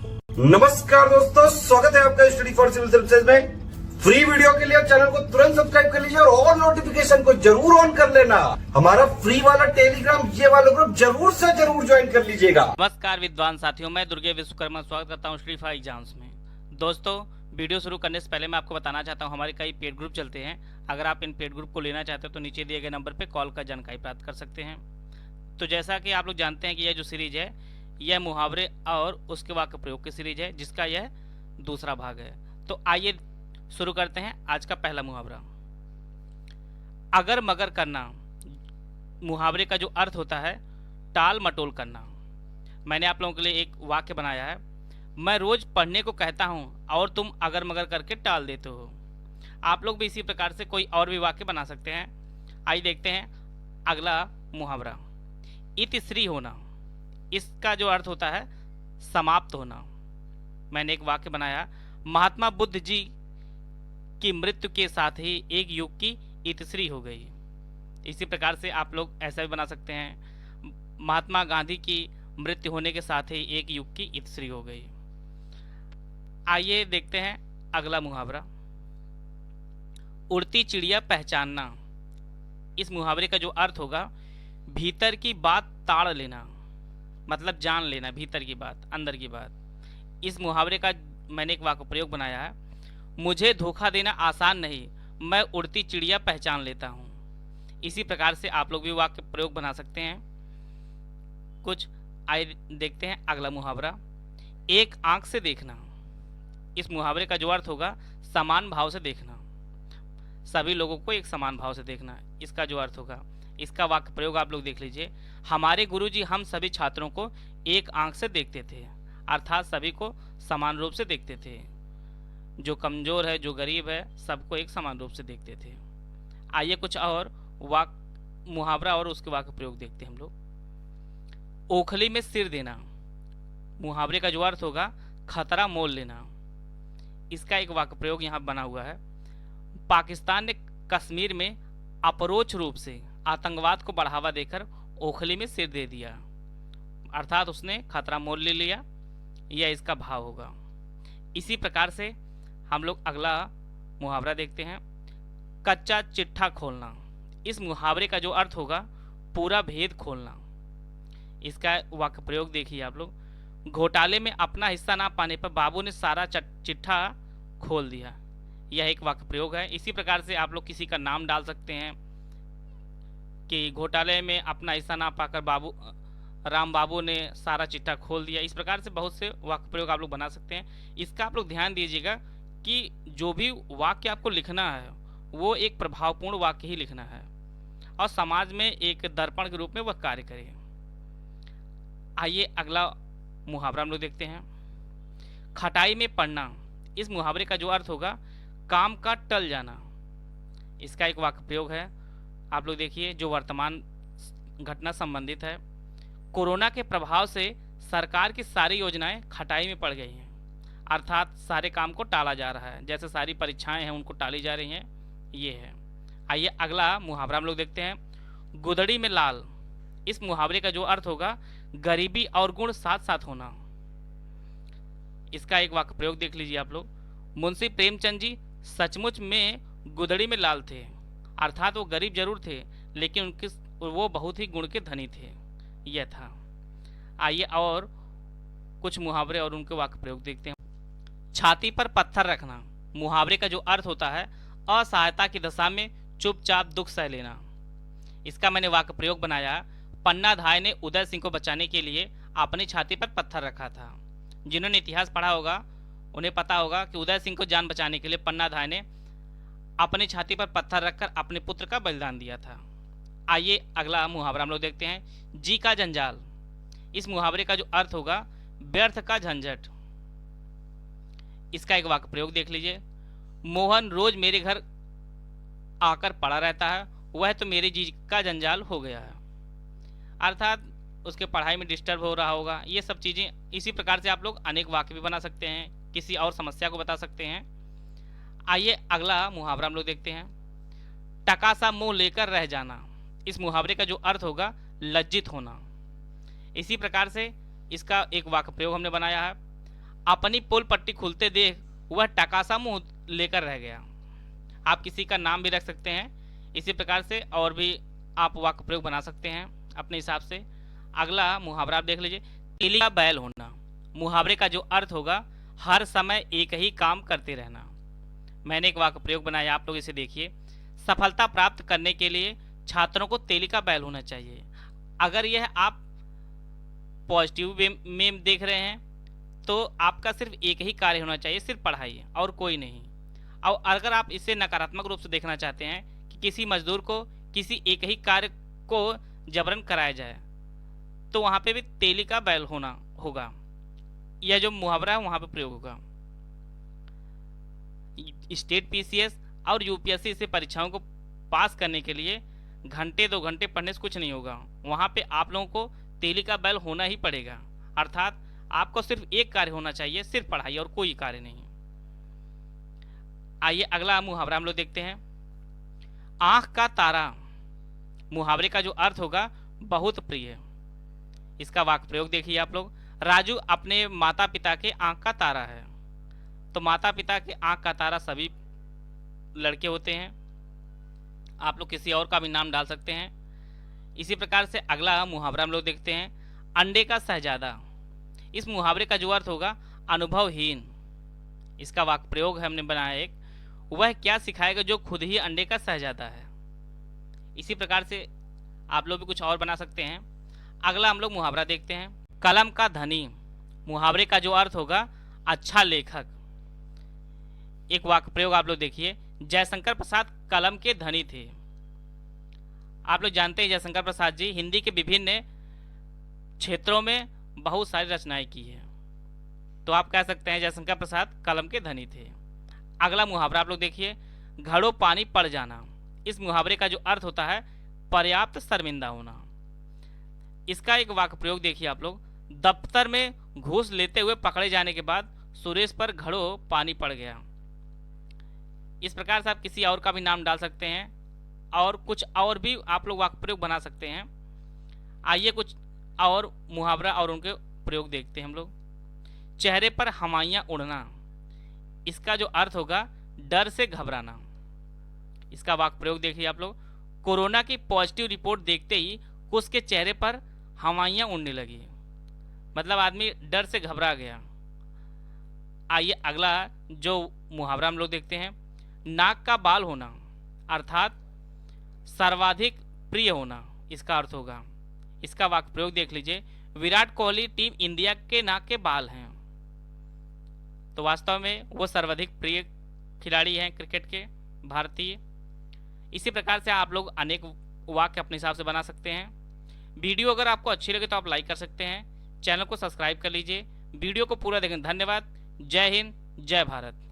नमस्कार दोस्तों, स्वागत है आपका स्टडी फॉर सिविल सर्विसेज में। फ्री वीडियो के लिए चैनल को तुरंत सब्सक्राइब कर लीजिए और नोटिफिकेशन को जरूर ऑन कर लेना। हमारा फ्री वाला टेलीग्राम ये वाला ग्रुप जरूर से जरूर ज्वाइन कर लीजिएगा। नमस्कार विद्वान साथियों, मैं दुर्गे विश्वकर्मा स्वागत करता हूँ स्टडी फॉर एग्जाम्स में। दोस्तों, वीडियो शुरू करने से पहले मैं आपको बताना चाहता हूँ हमारे कई पेड ग्रुप चलते हैं। अगर आप इन पेड ग्रुप को लेना चाहते हो तो नीचे दिए गए नंबर पर कॉल कर जानकारी प्राप्त कर सकते हैं। तो जैसा कि आप लोग जानते हैं कि यह जो सीरीज है यह मुहावरे और उसके वाक्य प्रयोग की सीरीज है, जिसका यह दूसरा भाग है। तो आइए शुरू करते हैं आज का पहला मुहावरा। अगर मगर करना मुहावरे का जो अर्थ होता है टाल मटोल करना। मैंने आप लोगों के लिए एक वाक्य बनाया है। मैं रोज पढ़ने को कहता हूं और तुम अगर मगर करके टाल देते हो। आप लोग भी इसी प्रकार से कोई और भी वाक्य बना सकते हैं। आइए देखते हैं अगला मुहावरा। इतिश्री होना, इसका जो अर्थ होता है समाप्त होना। मैंने एक वाक्य बनाया, महात्मा बुद्ध जी की मृत्यु के साथ ही एक युग की इतिश्री हो गई। इसी प्रकार से आप लोग ऐसा भी बना सकते हैं, महात्मा गांधी की मृत्यु होने के साथ ही एक युग की इतिश्री हो गई। आइए देखते हैं अगला मुहावरा। उड़ती चिड़िया पहचानना। इस मुहावरे का जो अर्थ होगा भीतर की बात ताड़ लेना, मतलब जान लेना, भीतर की बात, अंदर की बात। इस मुहावरे का मैंने एक वाक्य प्रयोग बनाया है, मुझे धोखा देना आसान नहीं, मैं उड़ती चिड़िया पहचान लेता हूँ। इसी प्रकार से आप लोग भी वाक्य प्रयोग बना सकते हैं कुछ। आइए देखते हैं अगला मुहावरा। एक आंख से देखना। इस मुहावरे का जो अर्थ होगा समान भाव से देखना, सभी लोगों को एक समान भाव से देखना। इसका जो अर्थ होगा, इसका वाक्य प्रयोग आप लोग देख लीजिए। हमारे गुरुजी हम सभी छात्रों को एक आंख से देखते थे, अर्थात सभी को समान रूप से देखते थे। जो कमजोर है, जो गरीब है, सबको एक समान रूप से देखते थे। आइए कुछ और मुहावरा और उसके वाक्य प्रयोग देखते हैं हम लोग। ओखली में सिर देना। मुहावरे का जो अर्थ होगा खतरा मोल लेना। इसका एक वाक्य प्रयोग यहाँ बना हुआ है। पाकिस्तान ने कश्मीर में अपरोक्ष रूप से आतंकवाद को बढ़ावा देकर ओखली में सिर दे दिया, अर्थात उसने खतरा मोल ले लिया। यह इसका भाव होगा। इसी प्रकार से हम लोग अगला मुहावरा देखते हैं। कच्चा चिट्ठा खोलना। इस मुहावरे का जो अर्थ होगा पूरा भेद खोलना। इसका वाक्य प्रयोग देखिए आप लोग। घोटाले में अपना हिस्सा ना पाने पर बाबू ने सारा चिट्ठा खोल दिया। यह एक वाक्य प्रयोग है। इसी प्रकार से आप लोग किसी का नाम डाल सकते हैं कि घोटाले में अपना हिस्सा ना पाकर राम बाबू ने सारा चिट्ठा खोल दिया। इस प्रकार से बहुत से वाक्य प्रयोग आप लोग बना सकते हैं। इसका आप लोग ध्यान दीजिएगा कि जो भी वाक्य आपको लिखना है वो एक प्रभावपूर्ण वाक्य ही लिखना है और समाज में एक दर्पण के रूप में वह कार्य करे। आइए अगला मुहावरा हम लोग देखते हैं। खटाई में पड़ना। इस मुहावरे का जो अर्थ होगा काम का टल जाना। इसका एक वाक्य प्रयोग है, आप लोग देखिए, जो वर्तमान घटना संबंधित है। कोरोना के प्रभाव से सरकार की सारी योजनाएं खटाई में पड़ गई हैं, अर्थात सारे काम को टाला जा रहा है। जैसे सारी परीक्षाएं हैं उनको टाली जा रही हैं, ये है। आइए अगला मुहावरा हम लोग देखते हैं। गुदड़ी में लाल। इस मुहावरे का जो अर्थ होगा गरीबी और गुण साथ साथ होना। इसका एक वाक्य प्रयोग देख लीजिए आप लोग। मुंशी प्रेमचंद जी सचमुच में गुदड़ी में लाल थे, अर्थात वो गरीब जरूर थे लेकिन वो बहुत ही गुण के धनी थे, यह था। आइए और कुछ मुहावरे और उनके वाक्य प्रयोग देखते हैं। छाती पर पत्थर रखना। मुहावरे का जो अर्थ होता है असहायता की दशा में चुपचाप दुख सह लेना। इसका मैंने वाक्य प्रयोग बनाया। पन्ना धाय ने उदय सिंह को बचाने के लिए अपनी छाती पर पत्थर रखा था। जिन्होंने इतिहास पढ़ा होगा उन्हें पता होगा कि उदय सिंह को जान बचाने के लिए पन्ना धाय ने अपनी छाती पर पत्थर रखकर अपने पुत्र का बलिदान दिया था। आइए अगला मुहावरा हम लोग देखते हैं। जी का जंजाल। इस मुहावरे का जो अर्थ होगा व्यर्थ का झंझट। इसका एक वाक्य प्रयोग देख लीजिए। मोहन रोज मेरे घर आकर पड़ा रहता है, वह तो मेरे जी का जंजाल हो गया है, अर्थात उसके पढ़ाई में डिस्टर्ब हो रहा होगा। ये सब चीजें। इसी प्रकार से आप लोग अनेक वाक्य भी बना सकते हैं, किसी और समस्या को बता सकते हैं। आइए अगला मुहावरा हम लोग देखते हैं। टका सा मुंह लेकर रह जाना। इस मुहावरे का जो अर्थ होगा लज्जित होना। इसी प्रकार से इसका एक वाक्य प्रयोग हमने बनाया है। अपनी पोल पट्टी खुलते देख वह टकासा मुंह लेकर रह गया। आप किसी का नाम भी रख सकते हैं। इसी प्रकार से और भी आप वाक्य प्रयोग बना सकते हैं अपने हिसाब से। अगला मुहावरा आप देख लीजिए, तेली का बैल होना। मुहावरे का जो अर्थ होगा, हर समय एक ही काम करते रहना। मैंने एक वाक्य प्रयोग बनाया, आप लोग इसे देखिए। सफलता प्राप्त करने के लिए छात्रों को तेली का बैल होना चाहिए। अगर यह आप पॉजिटिव वे में देख रहे हैं तो आपका सिर्फ एक ही कार्य होना चाहिए, सिर्फ पढ़ाई और कोई नहीं। और अगर आप इसे नकारात्मक रूप से देखना चाहते हैं कि किसी मजदूर को किसी एक ही कार्य को जबरन कराया जाए, तो वहाँ पे भी तेली का बैल होना होगा। यह जो मुहावरा है वहाँ पे प्रयोग होगा। स्टेट पीसीएस और यूपीएससी से परीक्षाओं को पास करने के लिए घंटे 2 घंटे पढ़ने से कुछ नहीं होगा। वहाँ पे आप लोगों को तेली का बैल होना ही पड़ेगा। अर्थात आपको सिर्फ एक कार्य होना चाहिए, सिर्फ पढ़ाई और कोई कार्य नहीं। आइए अगला मुहावरा हम लोग देखते हैं। आंख का तारा। मुहावरे का जो अर्थ होगा, बहुत प्रिय। इसका वाक्य प्रयोग देखिए आप लोग। राजू अपने माता पिता के आंख का तारा है। तो माता पिता के आंख का तारा सभी लड़के होते हैं। आप लोग किसी और का भी नाम डाल सकते हैं। इसी प्रकार से अगला मुहावरा हम लोग देखते हैं, अंडे का शहजादा। इस मुहावरे का जो अर्थ होगा, अनुभवहीन। इसका वाक्य प्रयोग है हमने बनाया एक, वह क्या सिखाएगा जो खुद ही अंडे का शहजादा है। इसी प्रकार से आप लोग भी कुछ और बना सकते हैं। अगला हम लोग मुहावरा देखते हैं, कलम का धनी। मुहावरे का जो अर्थ होगा, अच्छा लेखक। एक वाक्य प्रयोग आप लोग देखिए, जयशंकर प्रसाद कलम के धनी थे। आप लोग जानते हैं जयशंकर प्रसाद जी हिंदी के विभिन्न क्षेत्रों में बहुत सारी रचनाएं की है। तो आप कह सकते हैं जयशंकर प्रसाद कलम के धनी थे। अगला मुहावरा आप लोग देखिए, घड़ों पानी पड़ जाना। इस मुहावरे का जो अर्थ होता है, पर्याप्त शर्मिंदा होना। इसका एक वाक्य प्रयोग देखिए आप लोग, दफ्तर में घूस लेते हुए पकड़े जाने के बाद सुरेश पर घड़ों पानी पड़ गया। इस प्रकार से आप किसी और का भी नाम डाल सकते हैं और कुछ और भी आप लोग वाक्य प्रयोग बना सकते हैं। आइए कुछ और मुहावरा और उनके प्रयोग देखते हैं हम लोग। चेहरे पर हवाइयाँ उड़ना। इसका जो अर्थ होगा, डर से घबराना। इसका वाक्य प्रयोग देखिए आप लोग, कोरोना की पॉजिटिव रिपोर्ट देखते ही उसके चेहरे पर हवाइयाँ उड़ने लगी। मतलब आदमी डर से घबरा गया। आइए अगला जो मुहावरा हम लोग देखते हैं, नाक का बाल होना। अर्थात सर्वाधिक प्रिय होना इसका अर्थ होगा। इसका वाक्य प्रयोग देख लीजिए, विराट कोहली टीम इंडिया के नाक के बाल हैं। तो वास्तव में वो सर्वाधिक प्रिय खिलाड़ी हैं क्रिकेट के, भारतीय। इसी प्रकार से आप लोग अनेक वाक्य अपने हिसाब से बना सकते हैं। वीडियो अगर आपको अच्छी लगे तो आप लाइक कर सकते हैं। चैनल को सब्सक्राइब कर लीजिए। वीडियो को पूरा देखें। धन्यवाद। जय हिंद, जय भारत।